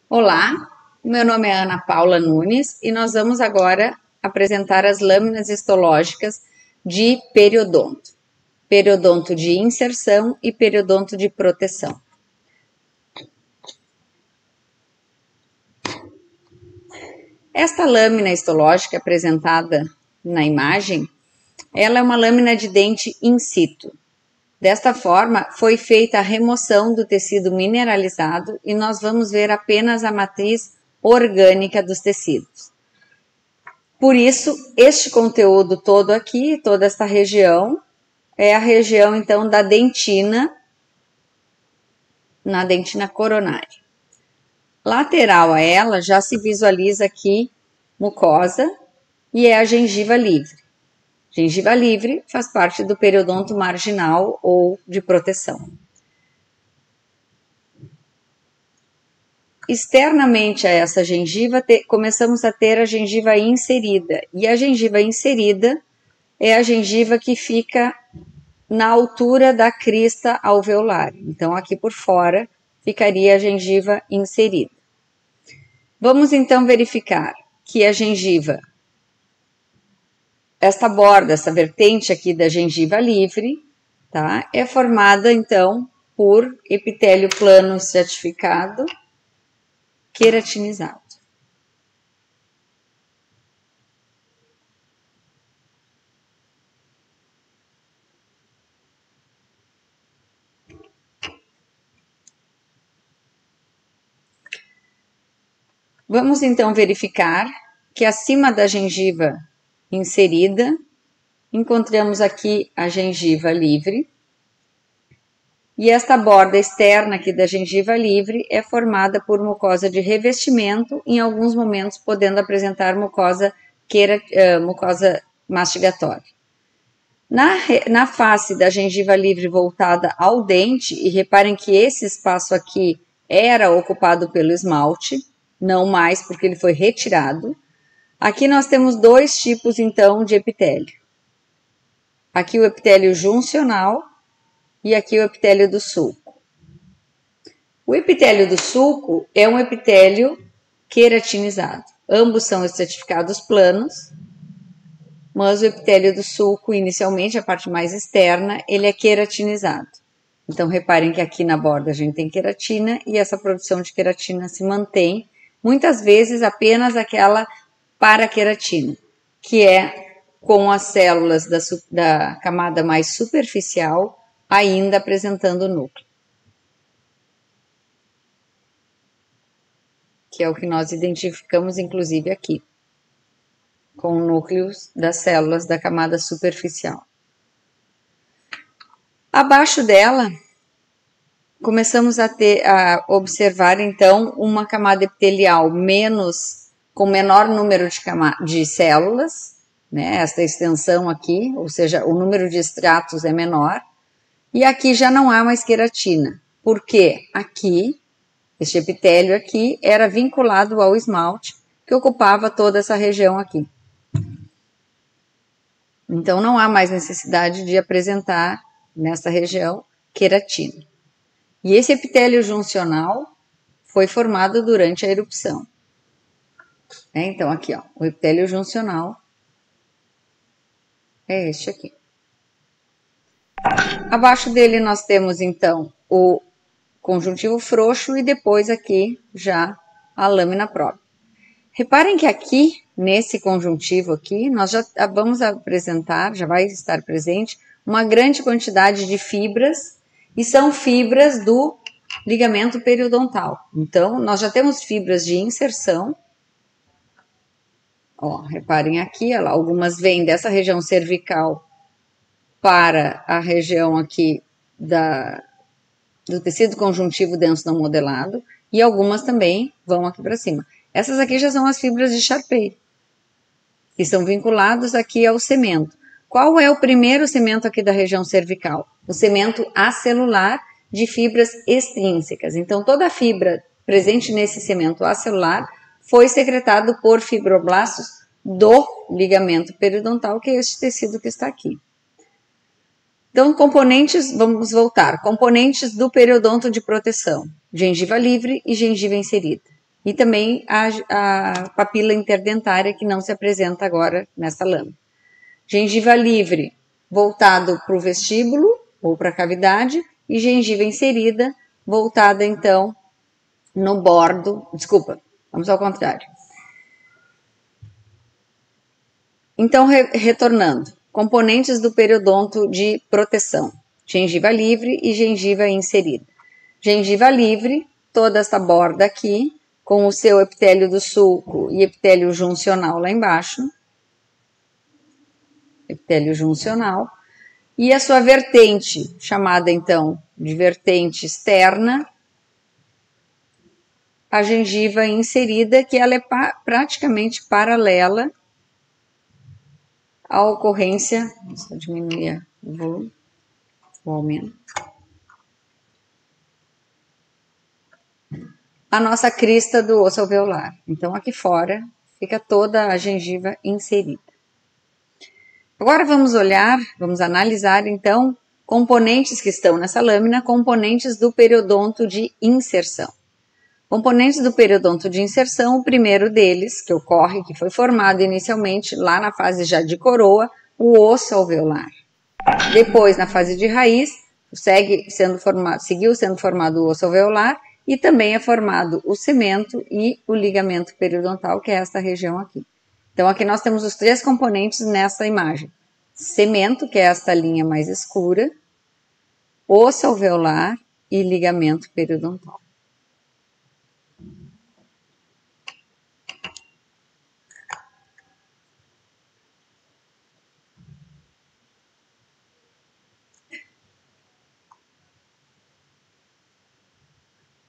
Olá, meu nome é Ana Paula Nunes e nós vamos agora apresentar as lâminas histológicas de periodonto. Periodonto de inserção e periodonto de proteção. Esta lâmina histológica apresentada na imagem, ela é uma lâmina de dente in situ. Desta forma, foi feita a remoção do tecido mineralizado e nós vamos ver apenas a matriz orgânica dos tecidos. Por isso, este conteúdo todo aqui, toda esta região, é a região então da dentina, na dentina coronária. Lateral a ela já se visualiza aqui mucosa e é a gengiva livre. Gengiva livre faz parte do periodonto marginal ou de proteção. Externamente a essa gengiva, começamos a ter a gengiva inserida. E a gengiva inserida é a gengiva que fica na altura da crista alveolar. Então, aqui por fora, ficaria a gengiva inserida. Vamos então verificar que a gengiva, esta borda, essa vertente aqui da gengiva livre, tá? É formada então por epitélio plano estratificado, queratinizado. Vamos então verificar que acima da gengiva inserida, encontramos aqui a gengiva livre. E esta borda externa aqui da gengiva livre é formada por mucosa de revestimento, em alguns momentos podendo apresentar mucosa mastigatória. Na face da gengiva livre voltada ao dente, e reparem que esse espaço aqui era ocupado pelo esmalte, não mais porque ele foi retirado. Aqui nós temos dois tipos então de epitélio. Aqui o epitélio juncional e aqui o epitélio do sulco. O epitélio do sulco é um epitélio queratinizado. Ambos são estratificados planos, mas o epitélio do sulco, inicialmente, a parte mais externa, ele é queratinizado. Então, reparem que aqui na borda a gente tem queratina e essa produção de queratina se mantém, muitas vezes apenas aquela paraqueratina, que é com as células da camada mais superficial ainda apresentando núcleo. Que é o que nós identificamos, inclusive, aqui, com núcleos das células da camada superficial. Abaixo dela, começamos a observar, então, uma camada epitelial com menor número de células, né? Esta extensão aqui, ou seja, o número de estratos é menor, e aqui já não há mais queratina, porque aqui, este epitélio aqui, era vinculado ao esmalte, que ocupava toda essa região aqui. Então, não há mais necessidade de apresentar, nessa região, queratina. E esse epitélio juncional foi formado durante a erupção. Então, aqui, ó, o epitélio juncional é este aqui. Abaixo dele nós temos, então, o conjuntivo frouxo e depois aqui já a lâmina própria. Reparem que aqui, nesse conjuntivo aqui, nós já vamos apresentar, já vai estar presente, uma grande quantidade de fibras, e são fibras do ligamento periodontal. Então, nós já temos fibras de inserção. Ó, reparem aqui, ó, algumas vêm dessa região cervical para a região aqui do tecido conjuntivo denso não modelado, e algumas também vão aqui para cima. Essas aqui já são as fibras de Charpey, que são vinculados aqui ao cemento. Qual é o primeiro cemento aqui da região cervical? O cemento acelular de fibras extrínsecas. Então, toda a fibra presente nesse cemento acelular foi secretado por fibroblastos do ligamento periodontal, que é este tecido que está aqui. Então, componentes, vamos voltar. Componentes do periodonto de proteção: gengiva livre e gengiva inserida. e também a papila interdentária, que não se apresenta agora nessa lâmina. Gengiva livre, voltado para o vestíbulo ou para a cavidade, e gengiva inserida, voltada então no bordo. Desculpa, vamos ao contrário. Então, retornando, componentes do periodonto de proteção: gengiva livre e gengiva inserida. Gengiva livre, toda essa borda aqui, com o seu epitélio do sulco e epitélio juncional lá embaixo. Epitélio juncional. E a sua vertente, chamada então de vertente externa, a gengiva inserida, que ela é praticamente paralela à ocorrência. Só diminuir o volume, o aumento. A nossa crista do osso alveolar. Então, aqui fora fica toda a gengiva inserida. Agora vamos analisar então componentes que estão nessa lâmina, componentes do periodonto de inserção. Componentes do periodonto de inserção, o primeiro deles, que ocorre, que foi formado inicialmente lá na fase já de coroa, o osso alveolar. Depois, na fase de raiz, seguiu sendo formado o osso alveolar e também é formado o cemento e o ligamento periodontal, que é essa região aqui. Então, aqui nós temos os três componentes nessa imagem. Cemento, que é esta linha mais escura, osso alveolar e ligamento periodontal.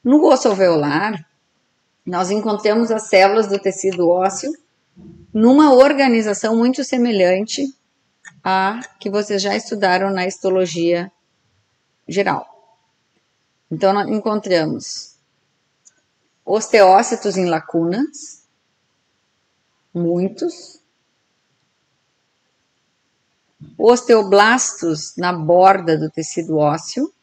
No osso alveolar, nós encontramos as células do tecido ósseo numa organização muito semelhante à que vocês já estudaram na histologia geral. Então, nós encontramos osteócitos em lacunas, muitos, osteoblastos na borda do tecido ósseo,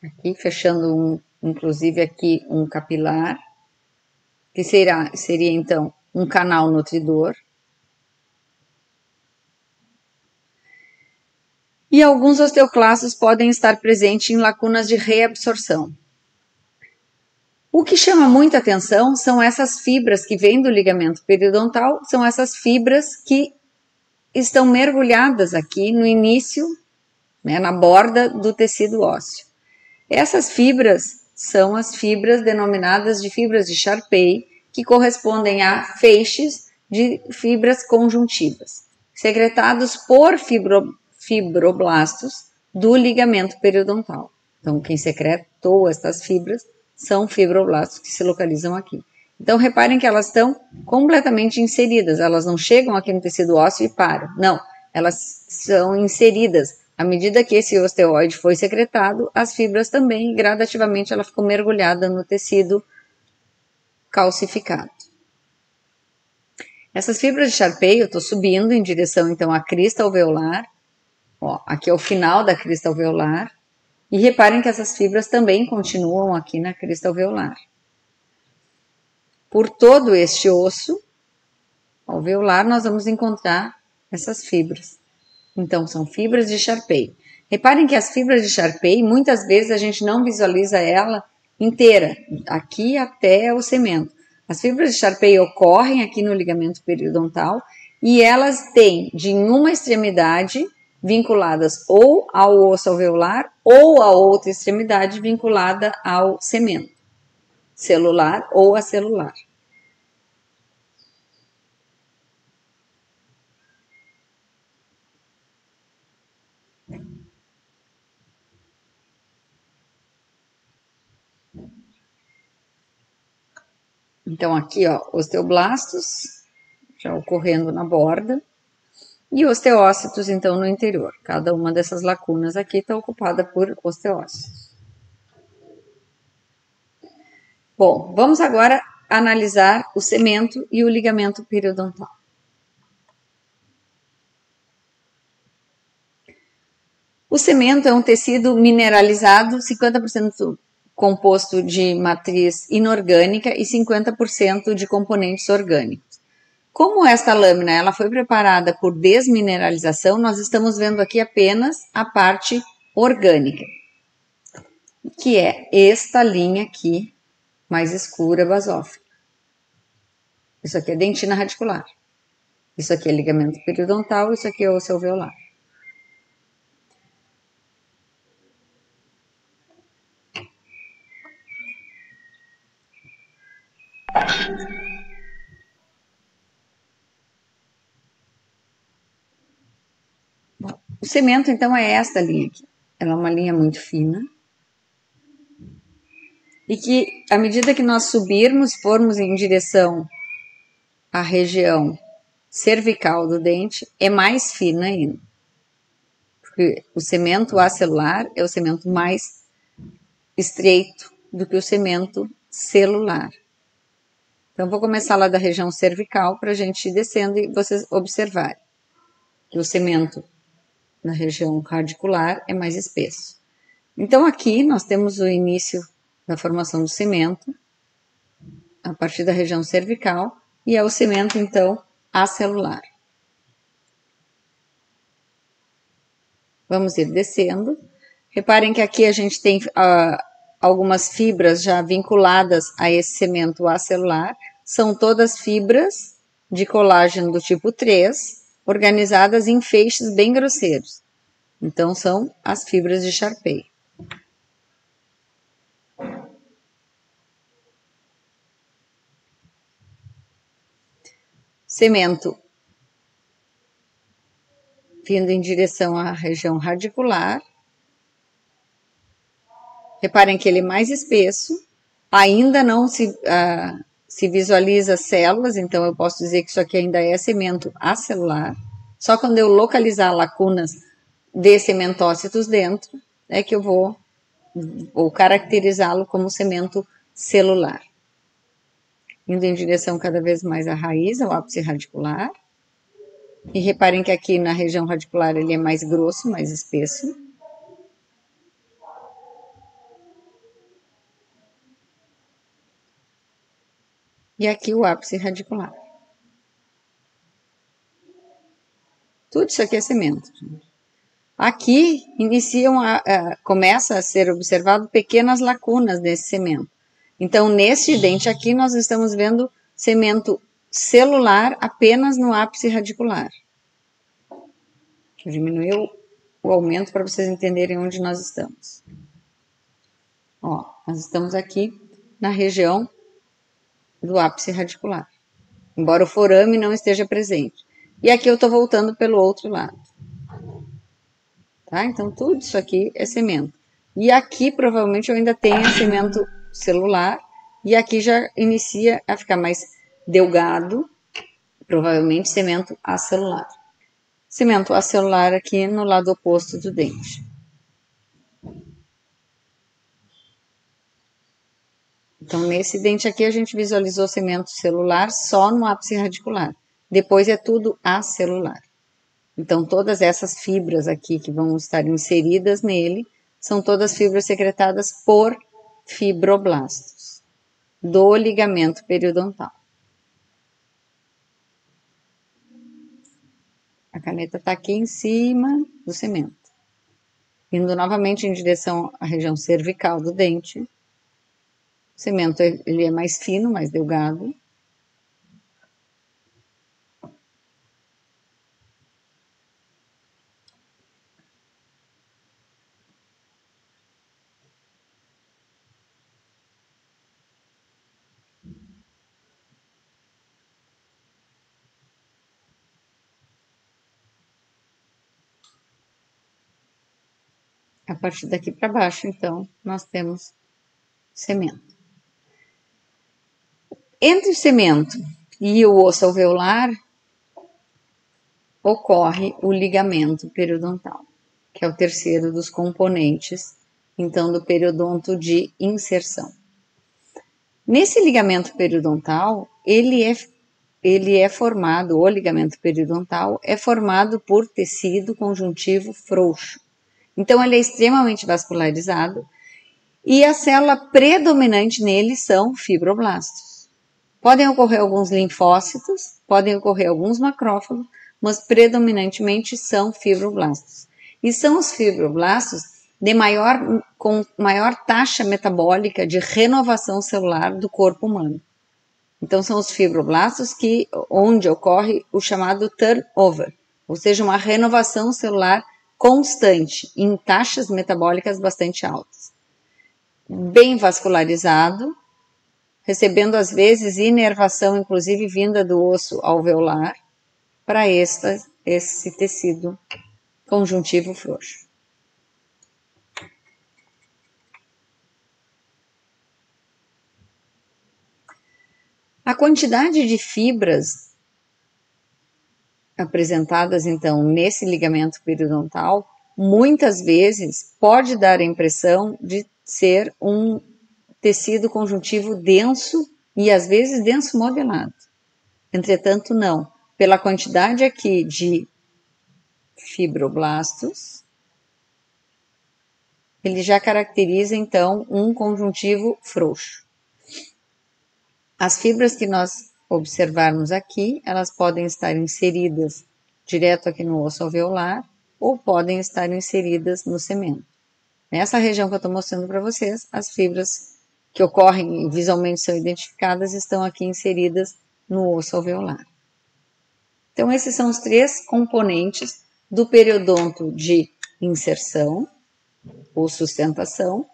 aqui fechando inclusive aqui um capilar, que seria então um canal nutridor. E alguns osteoclastos podem estar presentes em lacunas de reabsorção. O que chama muita atenção são essas fibras que vêm do ligamento periodontal, são essas fibras que estão mergulhadas aqui no início, né, na borda do tecido ósseo. Essas fibras são as fibras denominadas de fibras de Sharpey, que correspondem a feixes de fibras conjuntivas, secretados por fibroblastos do ligamento periodontal. Então, quem secretou essas fibras são fibroblastos que se localizam aqui. Então, reparem que elas estão completamente inseridas, elas não chegam aqui no tecido ósseo e param. Não, elas são inseridas. À medida que esse osteoide foi secretado, as fibras também, gradativamente, ela ficou mergulhada no tecido calcificado. Essas fibras de Sharpey, eu estou subindo em direção, então, à crista alveolar. Ó, aqui é o final da crista alveolar. E reparem que essas fibras também continuam aqui na crista alveolar. Por todo este osso alveolar, nós vamos encontrar essas fibras. Então, são fibras de Sharpey. Reparem que as fibras de Sharpey, muitas vezes a gente não visualiza ela inteira, aqui até o cemento. As fibras de Sharpey ocorrem aqui no ligamento periodontal e elas têm de uma extremidade vinculadas ou ao osso alveolar ou a outra extremidade vinculada ao cemento, celular ou acelular. Então, aqui, ó, osteoblastos já ocorrendo na borda e osteócitos, então, no interior. Cada uma dessas lacunas aqui está ocupada por osteócitos. Bom, vamos agora analisar o cemento e o ligamento periodontal. O cemento é um tecido mineralizado, 50% composto de matriz inorgânica e 50% de componentes orgânicos. Como esta lâmina ela foi preparada por desmineralização, nós estamos vendo aqui apenas a parte orgânica, que é esta linha aqui, mais escura, basófila. Isso aqui é dentina radicular. Isso aqui é ligamento periodontal, isso aqui é osso alveolar. O cemento, então, é esta linha aqui. Ela é uma linha muito fina. E que, à medida que nós subirmos, formos em direção à região cervical do dente, é mais fina ainda. Porque o cemento acelular é o cemento mais estreito do que o cemento celular. Então, vou começar lá da região cervical para a gente ir descendo e vocês observarem que o cemento na região radicular é mais espesso. Então, aqui nós temos o início da formação do cemento, a partir da região cervical, e é o cemento, então, acelular. Vamos ir descendo. Reparem que aqui a gente tem algumas fibras já vinculadas a esse cemento acelular. São todas fibras de colágeno do tipo 3, organizadas em feixes bem grosseiros. Então, são as fibras de Sharpey. Cemento vindo em direção à região radicular. Reparem que ele é mais espesso, ainda não se visualiza células, então eu posso dizer que isso aqui ainda é cemento acelular. Só quando eu localizar lacunas de cementócitos dentro, é que eu vou caracterizá-lo como cemento celular. Indo em direção cada vez mais à raiz, ao ápice radicular. E reparem que aqui na região radicular ele é mais grosso, mais espesso. E aqui o ápice radicular. Tudo isso aqui é cemento. Aqui começa a ser observado pequenas lacunas desse cemento. Então, neste dente aqui, nós estamos vendo cemento celular apenas no ápice radicular. Vou diminuir o aumento para vocês entenderem onde nós estamos. Ó, nós estamos aqui na região do ápice radicular, embora o forame não esteja presente. E aqui eu estou voltando pelo outro lado. Tá? Então, tudo isso aqui é cemento. E aqui, provavelmente, eu ainda tenho cemento celular, e aqui já inicia a ficar mais delgado, provavelmente cemento acelular. Cemento acelular aqui no lado oposto do dente. Então, nesse dente aqui, a gente visualizou cemento celular só no ápice radicular. Depois é tudo acelular. Então, todas essas fibras aqui que vão estar inseridas nele, são todas fibras secretadas por fibroblastos do ligamento periodontal. A caneta está aqui em cima do cemento. Indo novamente em direção à região cervical do dente. O cemento ele é mais fino, mais delgado. A partir daqui para baixo, então, nós temos cemento. Entre o cemento e o osso alveolar, ocorre o ligamento periodontal, que é o terceiro dos componentes, então, do periodonto de inserção. Nesse ligamento periodontal, o ligamento periodontal é formado por tecido conjuntivo frouxo. Então, ele é extremamente vascularizado e a célula predominante nele são fibroblastos. Podem ocorrer alguns linfócitos, podem ocorrer alguns macrófagos, mas predominantemente são fibroblastos. E são os fibroblastos com maior taxa metabólica de renovação celular do corpo humano. Então, são os fibroblastos onde ocorre o chamado turnover, ou seja, uma renovação celular constante, em taxas metabólicas bastante altas. Bem vascularizado, recebendo às vezes inervação, inclusive vinda do osso alveolar, para esse tecido conjuntivo frouxo. A quantidade de fibras apresentadas, então, nesse ligamento periodontal, muitas vezes pode dar a impressão de ser um tecido conjuntivo denso e, às vezes, denso modelado. Entretanto, não. Pela quantidade aqui de fibroblastos, ele já caracteriza, então, um conjuntivo frouxo. As fibras que nós observarmos aqui, elas podem estar inseridas direto aqui no osso alveolar ou podem estar inseridas no cemento. Nessa região que eu estou mostrando para vocês, as fibras que ocorrem e visualmente são identificadas estão aqui inseridas no osso alveolar. Então, esses são os três componentes do periodonto de inserção ou sustentação.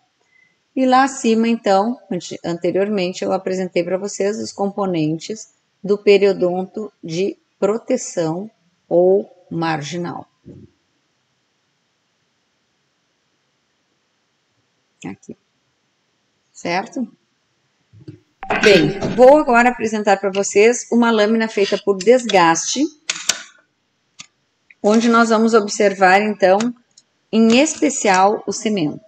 E lá acima, então, anteriormente eu apresentei para vocês os componentes do periodonto de proteção ou marginal. Aqui. Certo? Bem, vou agora apresentar para vocês uma lâmina feita por desgaste, onde nós vamos observar, então, em especial o cemento.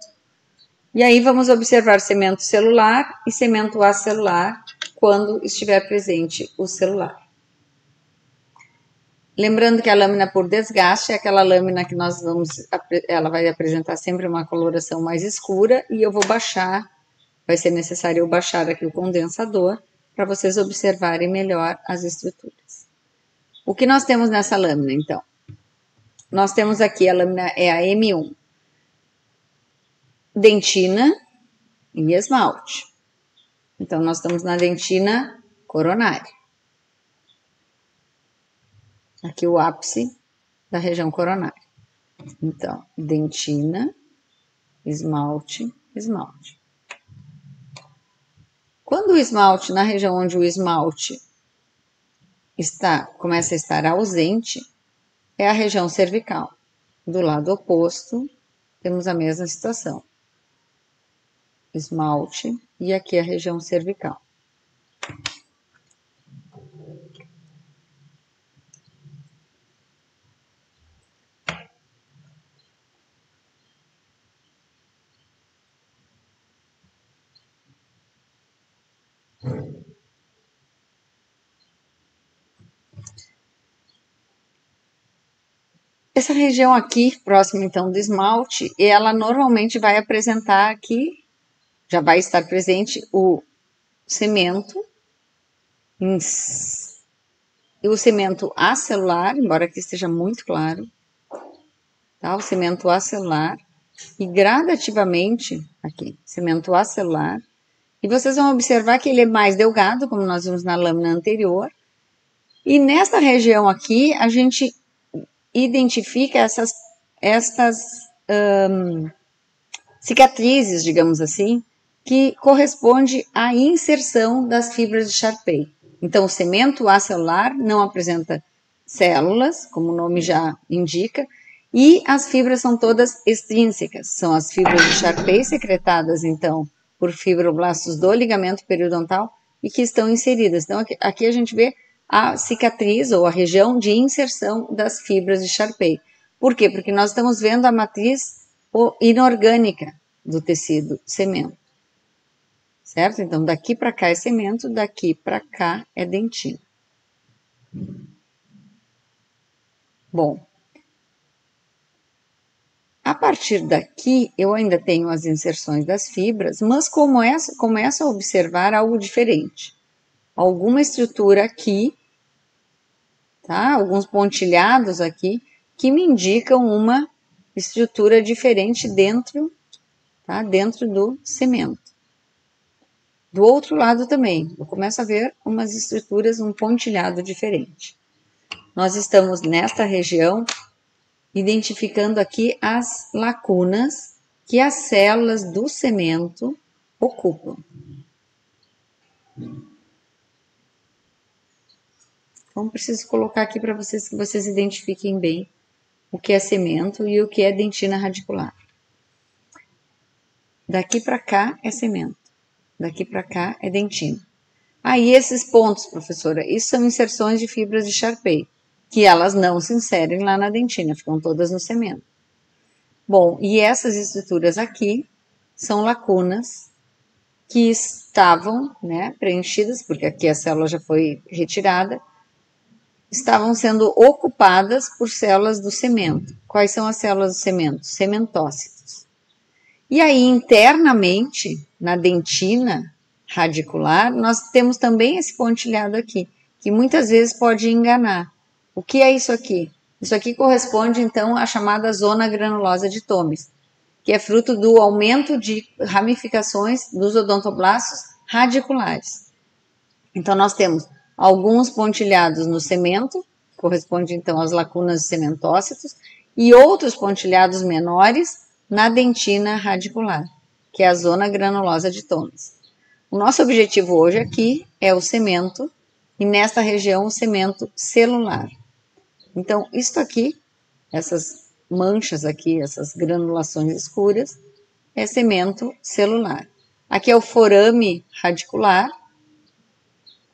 E aí vamos observar cemento celular e cemento acelular quando estiver presente o celular. Lembrando que a lâmina por desgaste é aquela lâmina que ela vai apresentar sempre uma coloração mais escura e eu vou baixar, vai ser necessário eu baixar aqui o condensador para vocês observarem melhor as estruturas. O que nós temos nessa lâmina, então? Nós temos aqui, a lâmina é a M1, dentina e esmalte. Então, nós estamos na dentina coronária. Aqui o ápice da região coronária. Então, dentina, esmalte, esmalte. Quando o esmalte, na região onde o esmalte começa a estar ausente, é a região cervical. Do lado oposto, temos a mesma situação. Esmalte e aqui a região cervical. Essa região aqui, próxima então do esmalte, ela normalmente vai apresentar aqui, já vai estar presente o cemento e o cemento acelular, embora aqui esteja muito claro, tá? O cemento acelular e gradativamente aqui, cemento acelular. E vocês vão observar que ele é mais delgado, como nós vimos na lâmina anterior. E nessa região aqui, a gente identifica estas cicatrizes, digamos assim, que corresponde à inserção das fibras de Sharpei. Então, o cemento acelular não apresenta células, como o nome já indica, e as fibras são todas extrínsecas. São as fibras de Sharpei secretadas, então, por fibroblastos do ligamento periodontal e que estão inseridas. Então, aqui a gente vê a cicatriz ou a região de inserção das fibras de Sharpei. Por quê? Porque nós estamos vendo a matriz inorgânica do tecido cemento. Certo? Então, daqui para cá é cemento, daqui para cá é dentina. Bom, A partir daqui, eu ainda tenho as inserções das fibras, mas começo a observar algo diferente. Alguma estrutura aqui, tá? Alguns pontilhados aqui, que me indicam uma estrutura diferente dentro, tá? Dentro do cimento. Do outro lado também, eu começo a ver umas estruturas, um pontilhado diferente. Nós estamos nesta região identificando aqui as lacunas que as células do cimento ocupam. Então, preciso colocar aqui para vocês que vocês identifiquem bem o que é cimento e o que é dentina radicular. Daqui para cá é cimento, daqui para cá é dentina. Aí esses pontos, professora, isso são inserções de fibras de Sharpei, que elas não se inserem lá na dentina, ficam todas no cimento. Bom, e essas estruturas aqui são lacunas que estavam, né, preenchidas, porque aqui a célula já foi retirada, estavam sendo ocupadas por células do cimento. Quais são as células do cimento? Cementócitos. E aí, internamente, na dentina radicular, nós temos também esse pontilhado aqui, que muitas vezes pode enganar. O que é isso aqui? Isso aqui corresponde, então, à chamada zona granulosa de Thomis, que é fruto do aumento de ramificações dos odontoblastos radiculares. Então, nós temos alguns pontilhados no cimento, corresponde, então, às lacunas cementócitos, e outros pontilhados menores na dentina radicular, que é a zona granulosa de Thomis. O nosso objetivo hoje aqui é o cimento, e nesta região o cimento celular. Então, isto aqui, essas manchas aqui, essas granulações escuras, é cimento celular. Aqui é o forame radicular,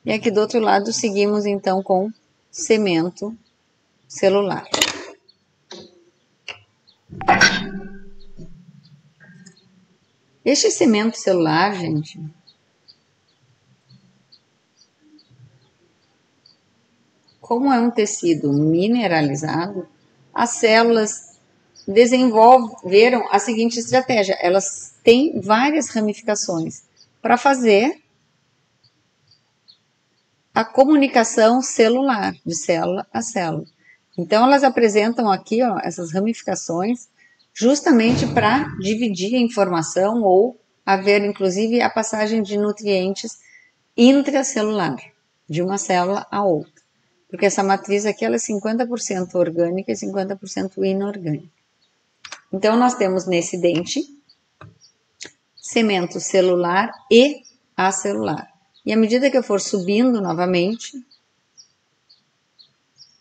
e aqui do outro lado seguimos então com cimento celular. Este cimento celular, gente, como é um tecido mineralizado, as células desenvolveram a seguinte estratégia: elas têm várias ramificações para fazer a comunicação celular, de célula a célula. Então, elas apresentam aqui, ó, essas ramificações, justamente para dividir a informação ou haver, inclusive, a passagem de nutrientes intracelular, de uma célula a outra. Porque essa matriz aqui, ela é 50% orgânica e 50% inorgânica. Então, nós temos nesse dente cimento celular e acelular. E à medida que eu for subindo novamente,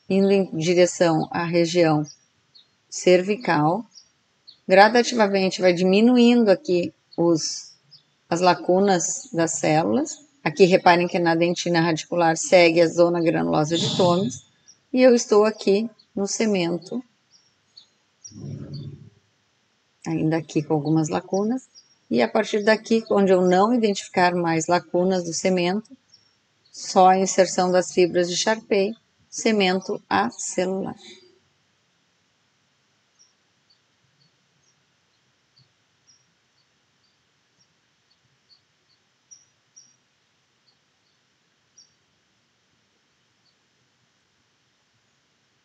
indo em direção à região cervical, gradativamente vai diminuindo aqui as lacunas das células. Aqui reparem que na dentina radicular segue a zona granulosa de Thomis, e eu estou aqui no cimento, ainda aqui com algumas lacunas, e a partir daqui, onde eu não identificar mais lacunas do cimento, só a inserção das fibras de Sharpei, cimento acelular.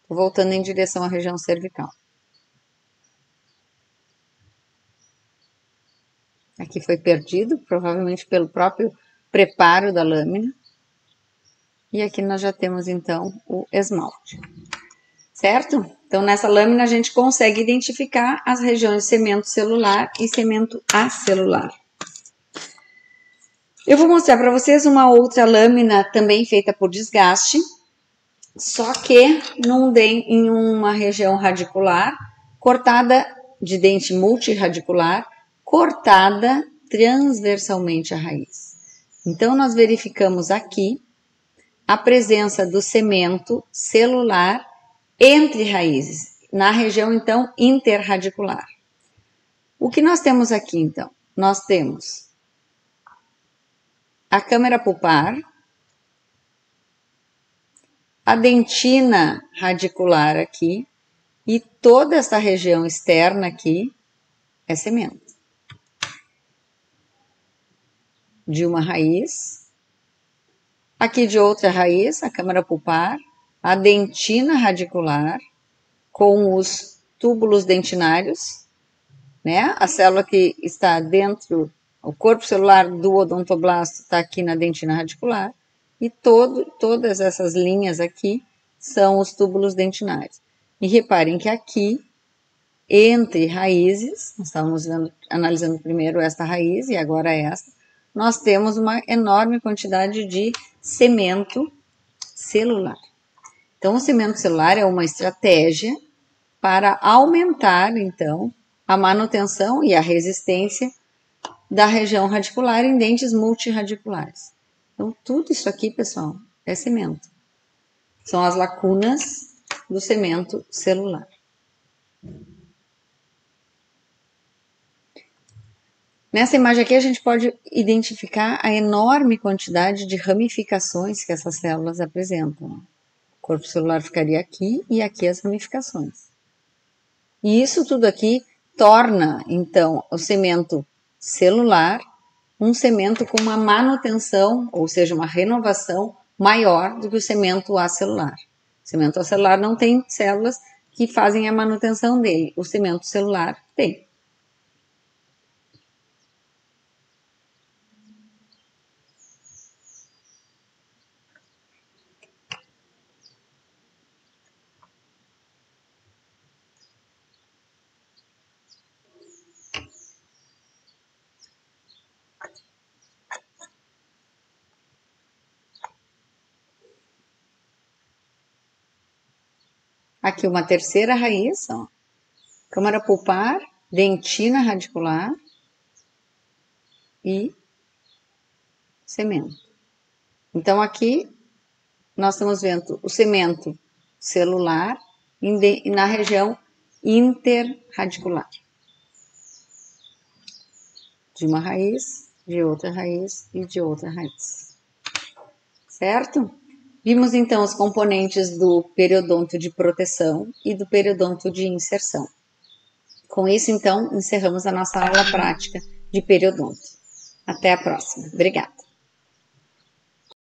Voltando em direção à região cervical. Aqui foi perdido, provavelmente pelo próprio preparo da lâmina. E aqui nós já temos, então, o esmalte. Certo? Então, nessa lâmina a gente consegue identificar as regiões de cimento celular e cimento acelular. Eu vou mostrar para vocês uma outra lâmina também feita por desgaste, só que em uma região radicular, cortada de dente multiradicular, cortada transversalmente à raiz. Então, nós verificamos aqui a presença do cimento celular entre raízes, na região, então, interradicular. O que nós temos aqui, então? Nós temos a câmara pulpar, a dentina radicular aqui, E toda essa região externa aqui é cemento. De uma raiz, aqui de outra raiz, a câmara pulpar, a dentina radicular, com os túbulos dentinários, né? A célula que está dentro, o corpo celular do odontoblasto está aqui na dentina radicular, e todas essas linhas aqui são os túbulos dentinários. E reparem que aqui, entre raízes, nós estávamos analisando primeiro esta raiz e agora esta, nós temos uma enorme quantidade de cemento celular. Então, o cemento celular é uma estratégia para aumentar, então, a manutenção e a resistência da região radicular em dentes multirradiculares. Então, tudo isso aqui, pessoal, é cemento. São as lacunas do cemento celular. Nessa imagem aqui, a gente pode identificar a enorme quantidade de ramificações que essas células apresentam. O corpo celular ficaria aqui e aqui as ramificações. E isso tudo aqui torna, então, o cemento celular um cemento com uma manutenção, ou seja, uma renovação maior do que o cemento acelular. O cemento acelular não tem células que fazem a manutenção dele, o cemento celular tem. Aqui uma terceira raiz, ó. Câmara pulpar, dentina radicular e cemento. Então, aqui nós estamos vendo o cemento celular na região interradicular. De uma raiz, de outra raiz e de outra raiz. Certo? Vimos então os componentes do periodonto de proteção e do periodonto de inserção. Com isso, então, encerramos a nossa aula prática de periodonto. Até a próxima. Obrigada.